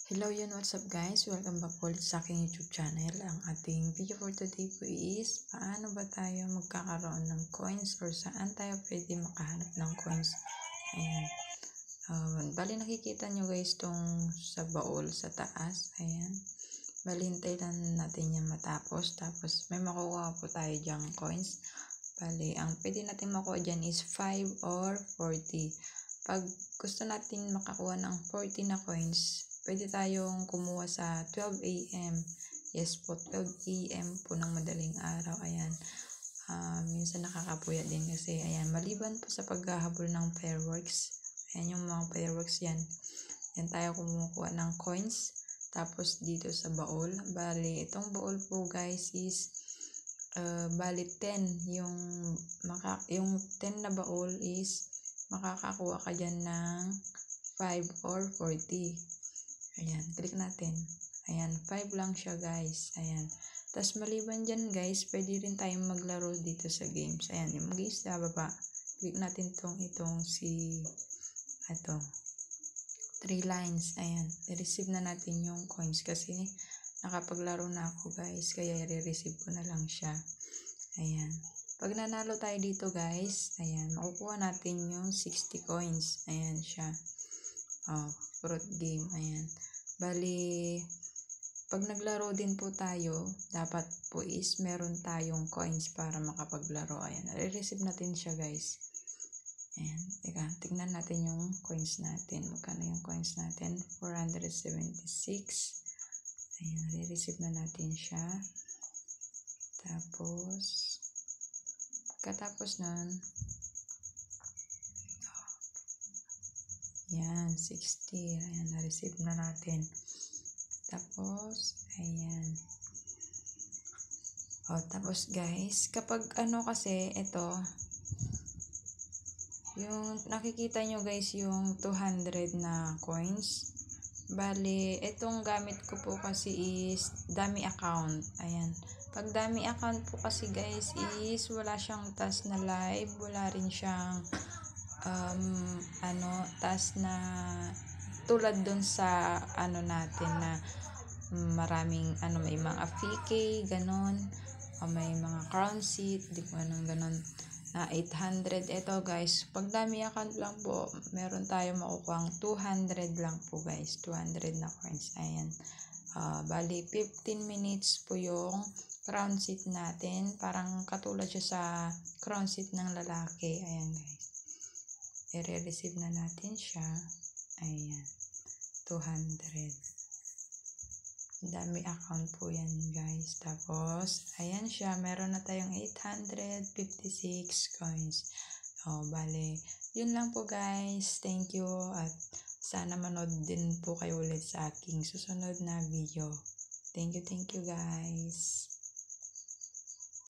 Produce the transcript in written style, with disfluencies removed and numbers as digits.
Hello yun, what's up guys? Welcome back ulit sa aking YouTube channel. Ang ating video for today po is paano ba tayo magkakaroon ng coins or saan tayo pwede makahanap ng coins. Ayan. Bali nakikita nyo guys tong sa baul sa taas. Ayan. Bali hintay lang natin yan matapos. Tapos may makukuha po tayo dyang coins. Bali ang pwede natin makuha dyan is 5 or 40. Pag gusto natin makakuha ng 40 na coins, pwede tayong kumuha sa 12 AM. Yes po, 12 AM po ng madaling araw. Ayan. Minsan nakakapuya din kasi, ayan, maliban po sa paghahabol ng fireworks. Ayan yung mga fireworks yan. Yan tayo kumukuha ng coins. Tapos dito sa baul. Bali, itong baul po guys is bali 10. Yung 10 na baul is makakakuha ka dyan ng 5 or 40. Ayan, click natin. Ayan, 5 lang siya guys. Ayan. Tapos maliban dyan guys, pwede rin tayong maglaro dito sa games. Ayan, yung games sa baba. Click natin itong si 3 lines. Ayan, i-receive na natin yung coins kasi nakapaglaro na ako guys. Kaya i-receive ko na lang siya. Ayan. Pag nanalo tayo dito guys, ayan, makukuha natin yung 60 coins. Ayan siya. Fruit game. Ayan. Bali, pag naglaro din po tayo, dapat po is meron tayong coins para makapaglaro. Ayan, i-receive natin siya guys. Ayan, teka, tignan natin yung coins natin. Magkano yung coins natin? 476. Ayan, i-receive na natin siya. Tapos, katapos nun, ayan, 60. Ayan, na-receive na natin. Tapos, ayan. Tapos guys, kapag kasi, ito, yung nakikita nyo guys, yung 200 na coins. Bali, itong gamit ko po kasi is dummy account. Ayan. Pag dummy account po kasi guys is wala siyang task na live, wala rin siyang task na tulad dun sa natin na maraming may mga PK ganon, may mga crown seat, di ko ganon na 800. Ito guys, pag dummy account lang po, meron tayo makukuhang 200 lang po guys, 200 na coins. Ayan. Bali 15 minutes po yung crown seat natin, parang katulad siya sa crown seat ng lalaki. Ayan guys, i-receive na natin siya. Ayan, 200. Dami account po yan guys. Tapos ayan siya, meron na tayong 856 coins. Bale, yun lang po guys. Thank you at sana manood din po kayo ulit sa aking susunod na video. Thank you guys.